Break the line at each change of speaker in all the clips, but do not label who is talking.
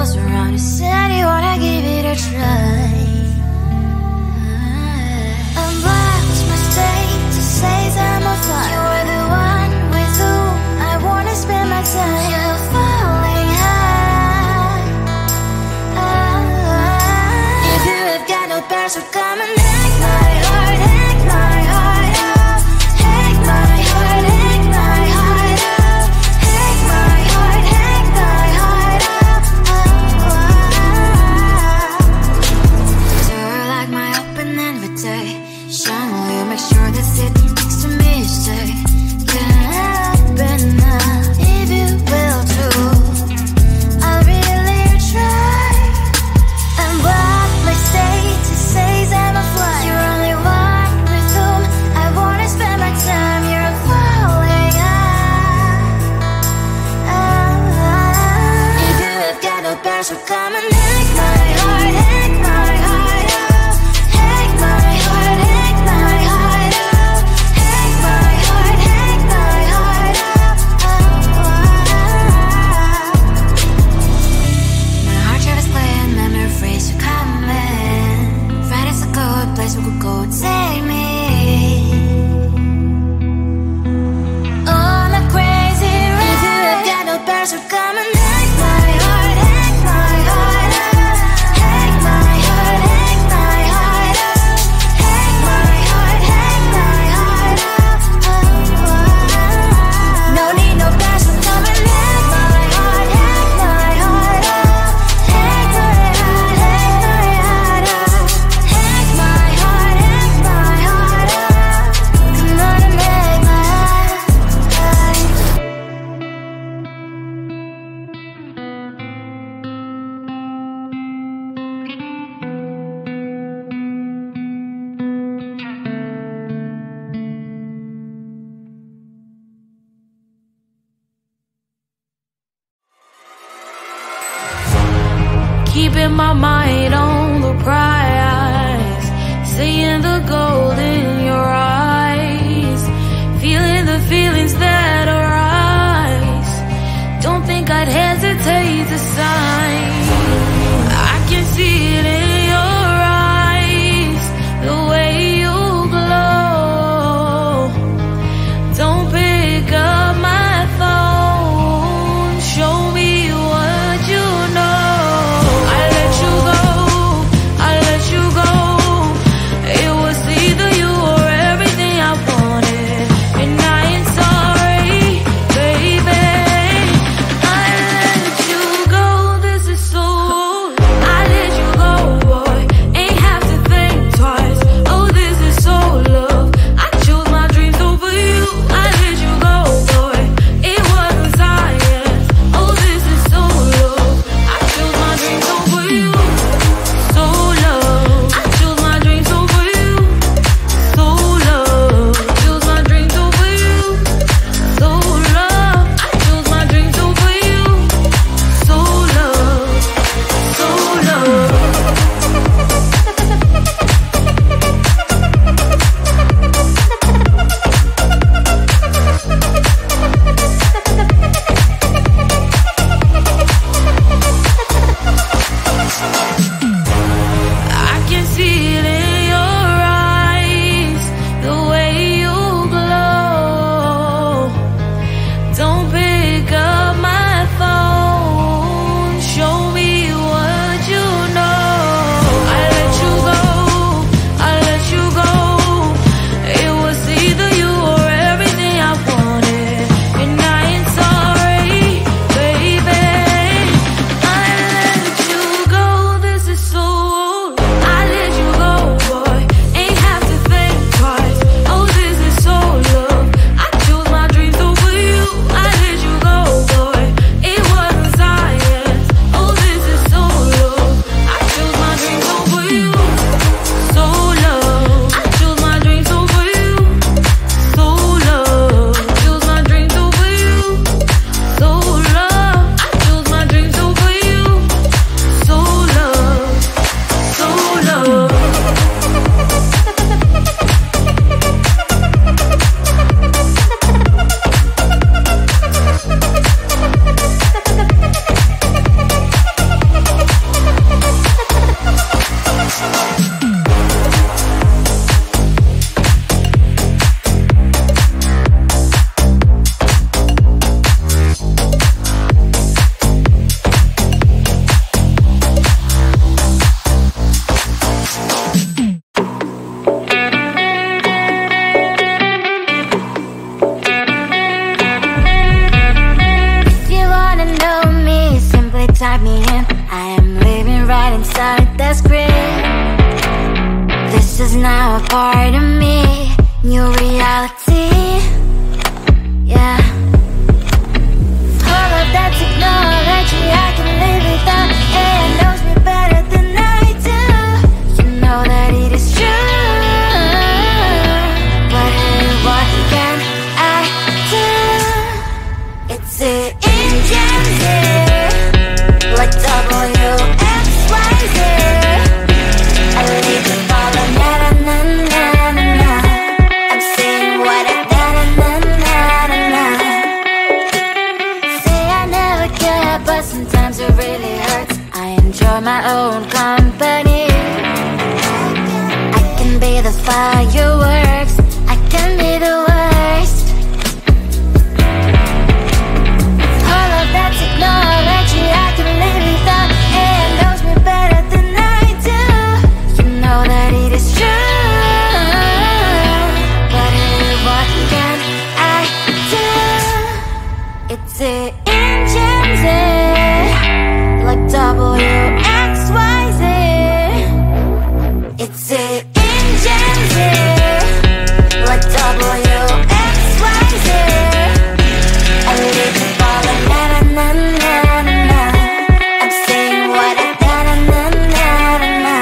else around. You said you wanna give it a try. I've lost my state to say I'm a fly. You're the one with whom I wanna spend my time. You're falling high. If you have got no bears, so come and hack my heart, hack my heart out. Hack my heart, hack my heart out. Hack my heart, hack my heart out. You're like my open invitation. Will you make sure that sitting next to me you stay? Can happen now, if you will too. I'll really try. And what my state to say I'm a fly. You're only one with whom I wanna spend my time. You're falling high. If you have got no bears, so come and hack my heart, hack my heart out. Hack my heart, hack my heart out. Hack my heart, hack my heart out. My heart travels playing memory freeze, so come in. Friday's a good place we could go, take me. On a crazy ride. If you have got no bears, so come and hack my heart, hack my heart out. Hack my heart, hack my heart out. Hack my heart, hack my heart out. No need no bears, so come and hack my heart, hack my heart out. Hack my heart, hack my heart out. Hack my heart, hack my heart out. Come on and make my heart.
Keeping my mind on the prize, seeing the gold in your eyes, feeling the feelings that arise. Don't think I'd hesitate to sign. I can see it in your eyes, the way you glow. Don't pick up my phone, show me what you know. I let you go, I let you go. It was either you
I am living right inside the script. This is now a part of me, new reality. Yeah. All of that technology I can live without. AI knows me better than I do. You know that it is true. But hey, what can I do? It's the engines here, like WXYZ. I live to follow, na na na na na na. I'm saying what I na na na na na. Say I never care, but sometimes it really hurts. I enjoy my own company. I can be the fireworks, I can be the worst. All of that technology I can live without. AI knows me better than I do. You know that it is true. But hey, what can I do? It's the engines, like WXYZ. It's the engines, like WXYZ. I live to follow, na na na na na na. I'm saying what I na na na na na na.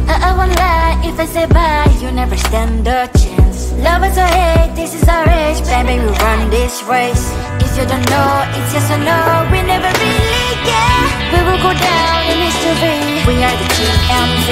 I won't lie if I say bye, you never stand a chance. Love us or hate, this is our age, baby, we run this race. If you don't know, it's yes or no, we never really get. We will go down in history, we are the TMZ.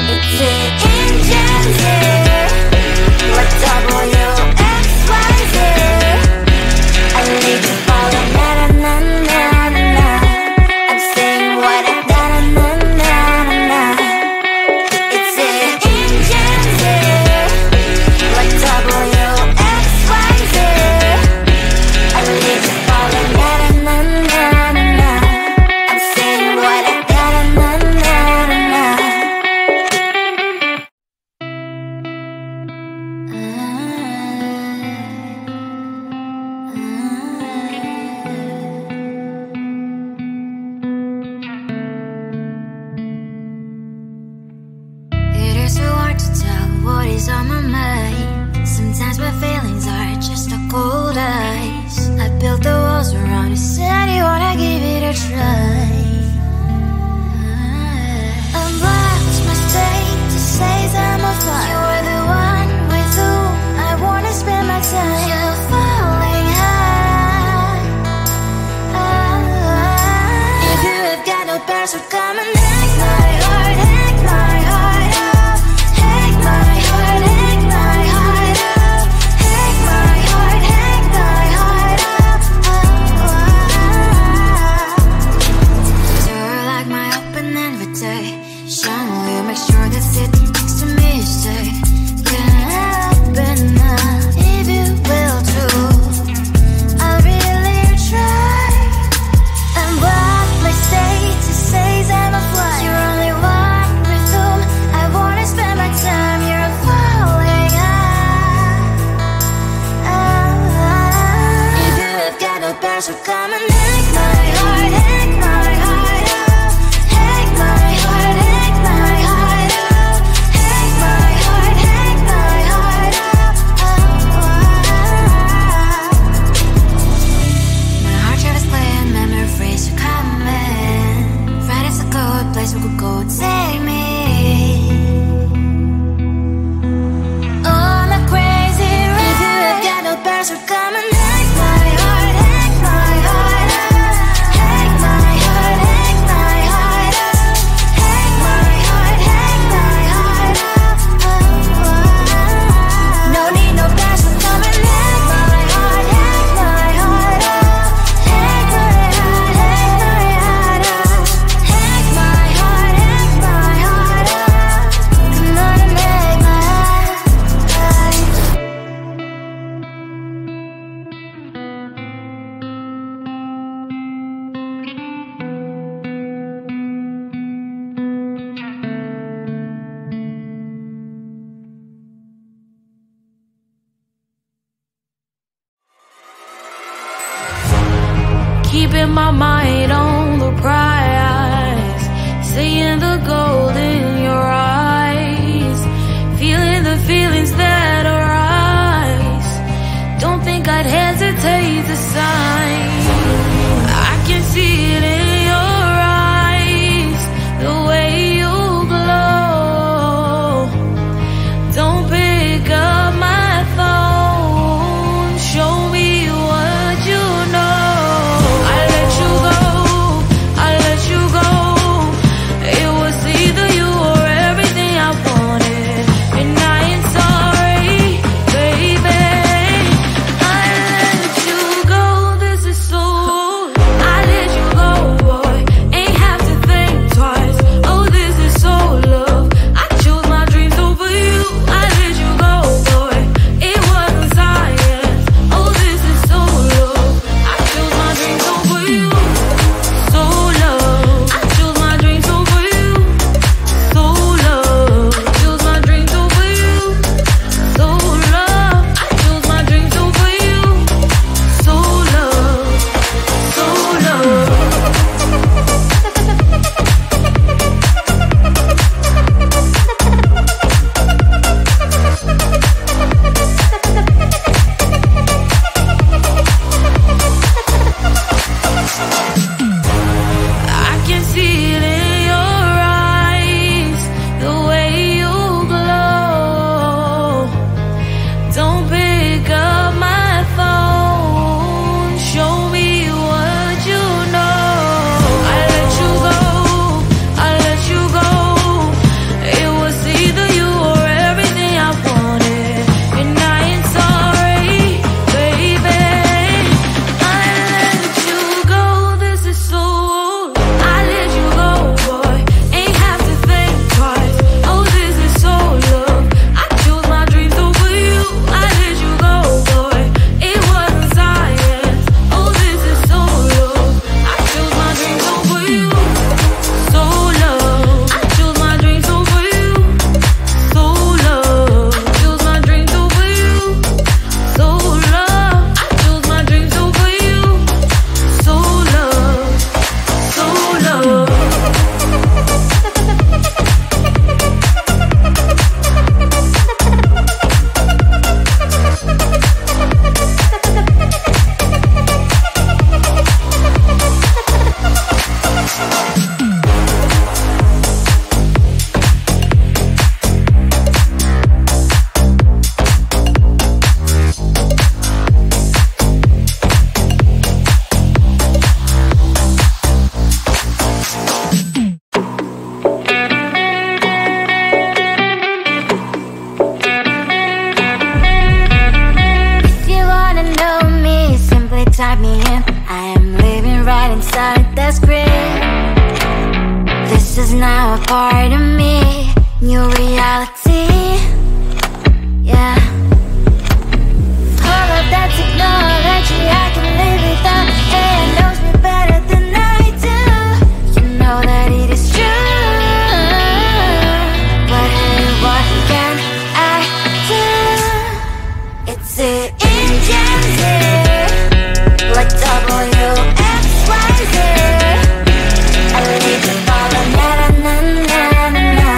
It's the engines, like WXYZ. I live to follow, na na na na na na. I'm saying what I na na na na na. It's the engines, like WXYZ. I live to follow, na na na na
my mind on the prize, seeing the gold in your eyes, feeling the feelings that arise. Don't think I'd hesitate to sign. I can see it in your eyes, the way you glow. Don't pick up my phone, show me what you know. I let you go, I let you go. It was either you or everything I wanted, and I ain't sorry, baby. I let you go, this is so. I let you go, boy, ain't have to think twice. Oh, this is so love. I chose my dreams over you. I let you go, boy, it wasn't science. Oh, this is so love. I chose my dreams over you. So love. I chose my dreams over you. So love. I chose my dreams over you. So love. I chose my dreams over you. So love. So love. I can see it in your eyes, the way you glow. Don't pick up my phone, show me what you know. I let you go, I let you go. It was either you or everything I wanted, and I ain't sorry, baby. I let you go, this is so. I let you go, boy, ain't have to think twice. Oh, this is so love. I chose my dreams over you. I let you go, boy, it wasn't science. Oh, this is so love. I chose my dreams over you. So love. I chose my dreams over you. So love. I chose my dreams over you. So love. I chose my dreams over you. So love. So love.
If you wanna know me, simply type me in. I am living right inside the screen. This is now a part of me, new reality. Yeah. All of that technology I can live without. AI knows me better than I do. You know that it is true. But hey, what can I do? It's the Indian here, like WXYZ. I live in all the na na na na na na.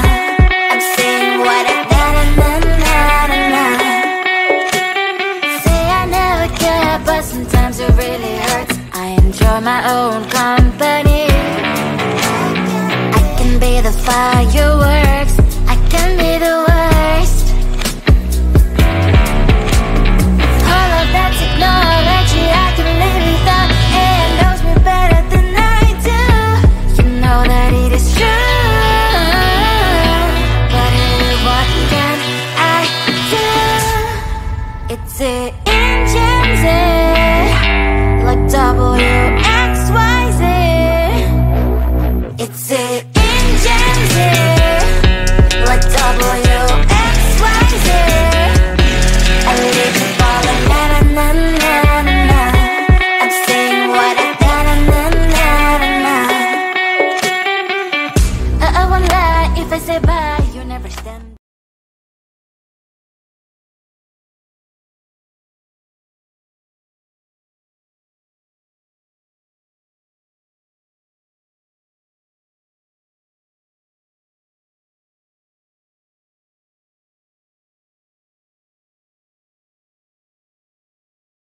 I'm saying what I na na na na na na. Say I never care, but sometimes it really hurts. I enjoy my own company. I can be the firework.